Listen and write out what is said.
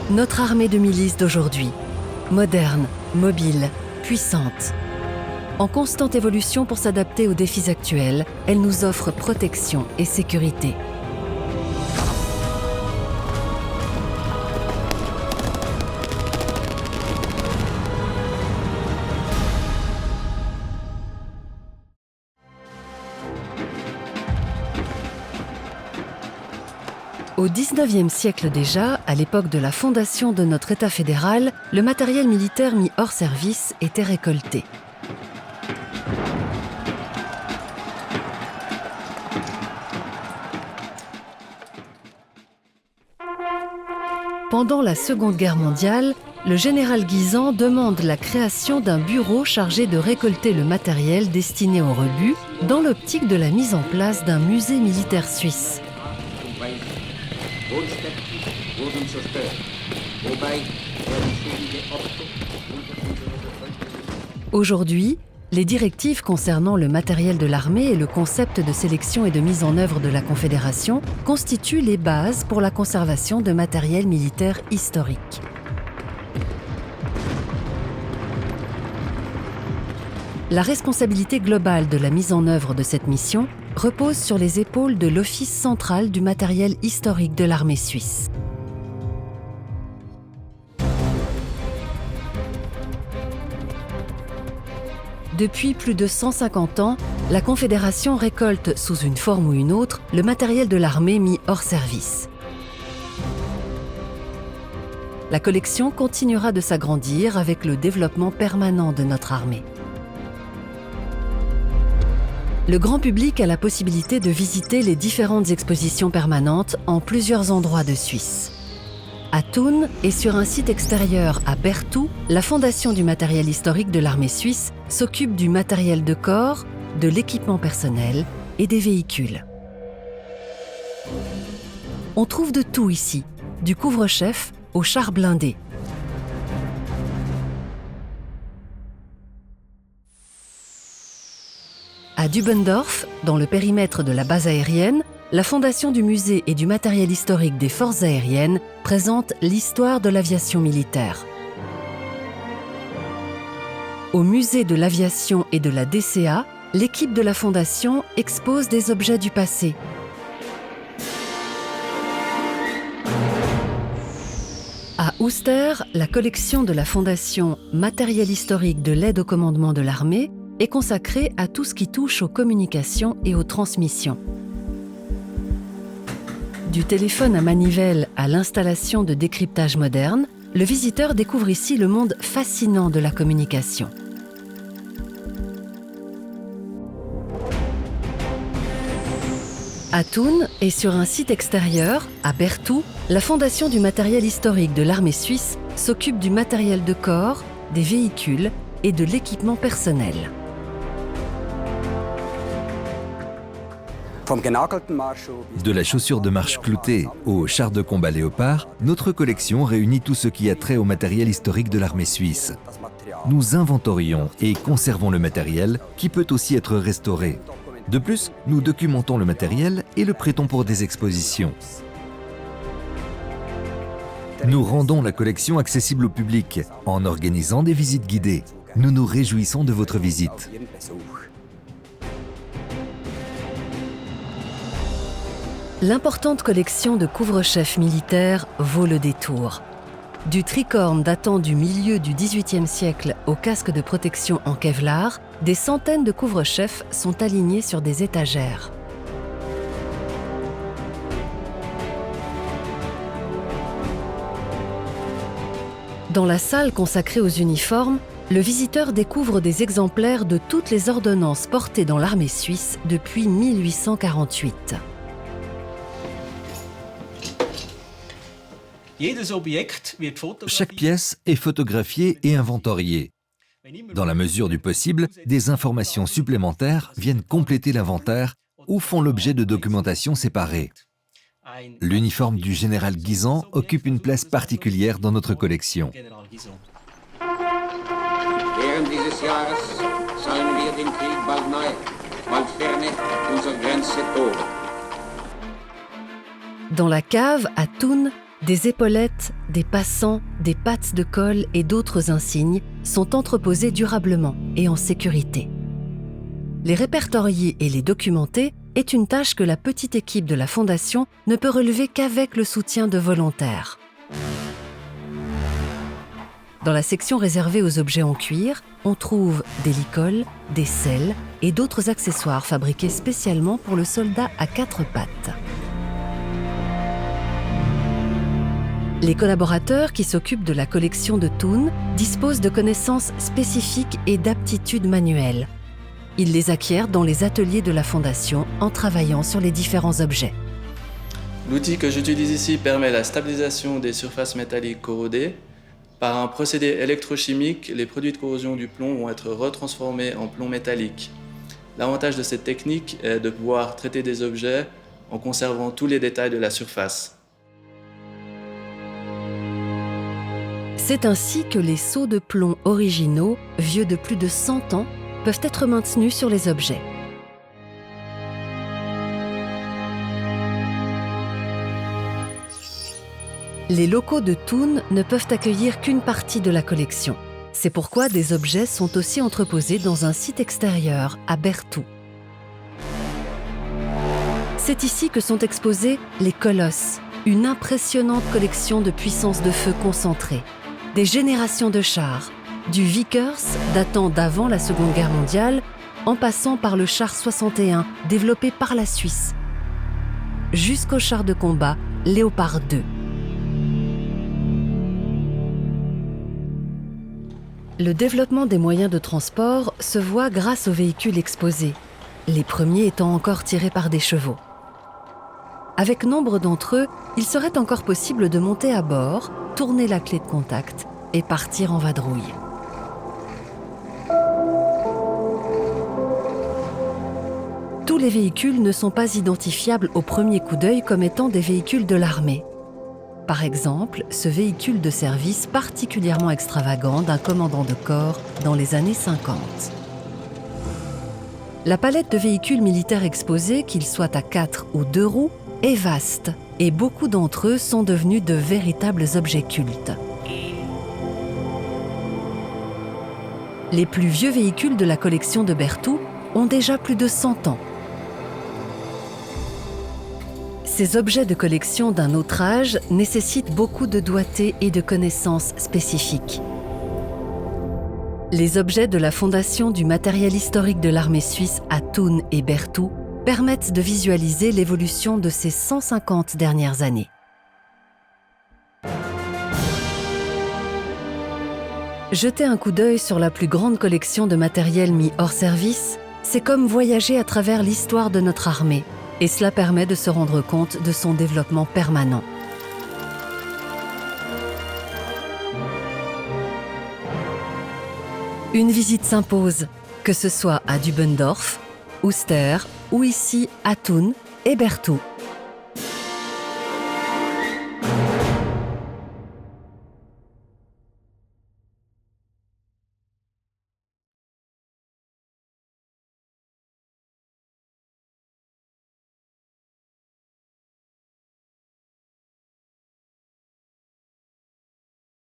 Notre armée de milices d'aujourd'hui, moderne, mobile, puissante. En constante évolution pour s'adapter aux défis actuels, elle nous offre protection et sécurité. Au XIXe siècle déjà, à l'époque de la fondation de notre État fédéral, le matériel militaire mis hors service était récolté. Pendant la Seconde Guerre mondiale, le général Guisan demande la création d'un bureau chargé de récolter le matériel destiné au rebut, dans l'optique de la mise en place d'un musée militaire suisse. Aujourd'hui, les directives concernant le matériel de l'armée et le concept de sélection et de mise en œuvre de la Confédération constituent les bases pour la conservation de matériel militaire historique. La responsabilité globale de la mise en œuvre de cette mission repose sur les épaules de l'Office central du matériel historique de l'armée suisse. Depuis plus de 150 ans, la Confédération récolte, sous une forme ou une autre, le matériel de l'armée mis hors service. La collection continuera de s'agrandir avec le développement permanent de notre armée. Le grand public a la possibilité de visiter les différentes expositions permanentes en plusieurs endroits de Suisse. À Thun et sur un site extérieur à Berthoud, la Fondation du matériel historique de l'armée suisse s'occupe du matériel de corps, de l'équipement personnel et des véhicules. On trouve de tout ici, du couvre-chef aux chars blindés. À Dubendorf, dans le périmètre de la base aérienne, la Fondation du musée et du matériel historique des forces aériennes présente l'histoire de l'aviation militaire. Au musée de l'aviation et de la DCA, l'équipe de la Fondation expose des objets du passé. À Ouster, la collection de la Fondation Matériel historique de l'aide au commandement de l'armée est consacrée à tout ce qui touche aux communications et aux transmissions. Du téléphone à manivelle à l'installation de décryptage moderne, le visiteur découvre ici le monde fascinant de la communication. À Thun et sur un site extérieur, à Berthoud, la Fondation du matériel historique de l'armée suisse s'occupe du matériel de corps, des véhicules et de l'équipement personnel. De la chaussure de marche cloutée au char de combat Léopard, notre collection réunit tout ce qui a trait au matériel historique de l'armée suisse. Nous inventorions et conservons le matériel qui peut aussi être restauré. De plus, nous documentons le matériel et le prêtons pour des expositions. Nous rendons la collection accessible au public en organisant des visites guidées. Nous nous réjouissons de votre visite. L'importante collection de couvre-chefs militaires vaut le détour. Du tricorne datant du milieu du XVIIIe siècle au casque de protection en Kevlar, des centaines de couvre-chefs sont alignés sur des étagères. Dans la salle consacrée aux uniformes, le visiteur découvre des exemplaires de toutes les ordonnances portées dans l'armée suisse depuis 1848. Chaque pièce est photographiée et inventoriée. Dans la mesure du possible, des informations supplémentaires viennent compléter l'inventaire ou font l'objet de documentations séparées. L'uniforme du général Guisan occupe une place particulière dans notre collection. Dans la cave, à Thun, Des épaulettes, des passants, des pattes de colle et d'autres insignes sont entreposés durablement et en sécurité. Les répertorier et les documenter est une tâche que la petite équipe de la Fondation ne peut relever qu'avec le soutien de volontaires. Dans la section réservée aux objets en cuir, on trouve des licoles, des selles et d'autres accessoires fabriqués spécialement pour le soldat à 4 pattes. Les collaborateurs qui s'occupent de la collection de Thun disposent de connaissances spécifiques et d'aptitudes manuelles. Ils les acquièrent dans les ateliers de la Fondation en travaillant sur les différents objets. L'outil que j'utilise ici permet la stabilisation des surfaces métalliques corrodées. Par un procédé électrochimique, les produits de corrosion du plomb vont être retransformés en plomb métallique. L'avantage de cette technique est de pouvoir traiter des objets en conservant tous les détails de la surface. C'est ainsi que les seaux de plomb originaux, vieux de plus de 100 ans, peuvent être maintenus sur les objets. Les locaux de Thun ne peuvent accueillir qu'une partie de la collection. C'est pourquoi des objets sont aussi entreposés dans un site extérieur, à Berthoud. C'est ici que sont exposés les Colosses, une impressionnante collection de puissance de feu concentrée. Des générations de chars, du Vickers datant d'avant la Seconde Guerre mondiale, en passant par le char 61 développé par la Suisse, jusqu'au char de combat Léopard 2. Le développement des moyens de transport se voit grâce aux véhicules exposés, les premiers étant encore tirés par des chevaux. Avec nombre d'entre eux, il serait encore possible de monter à bord, tourner la clé de contact et partir en vadrouille. Tous les véhicules ne sont pas identifiables au premier coup d'œil comme étant des véhicules de l'armée. Par exemple, ce véhicule de service particulièrement extravagant d'un commandant de corps dans les années 50. La palette de véhicules militaires exposés, qu'ils soient à 4 ou 2 roues, est vaste et beaucoup d'entre eux sont devenus de véritables objets cultes. Les plus vieux véhicules de la collection de Berthoud ont déjà plus de 100 ans. Ces objets de collection d'un autre âge nécessitent beaucoup de doigté et de connaissances spécifiques. Les objets de la Fondation du matériel historique de l'armée suisse à Thun et Berthoud permettent de visualiser l'évolution de ces 150 dernières années. Jeter un coup d'œil sur la plus grande collection de matériel mis hors service, c'est comme voyager à travers l'histoire de notre armée, et cela permet de se rendre compte de son développement permanent. Une visite s'impose, que ce soit à Dubendorf, Uster ou ici à Thun et Berthoud.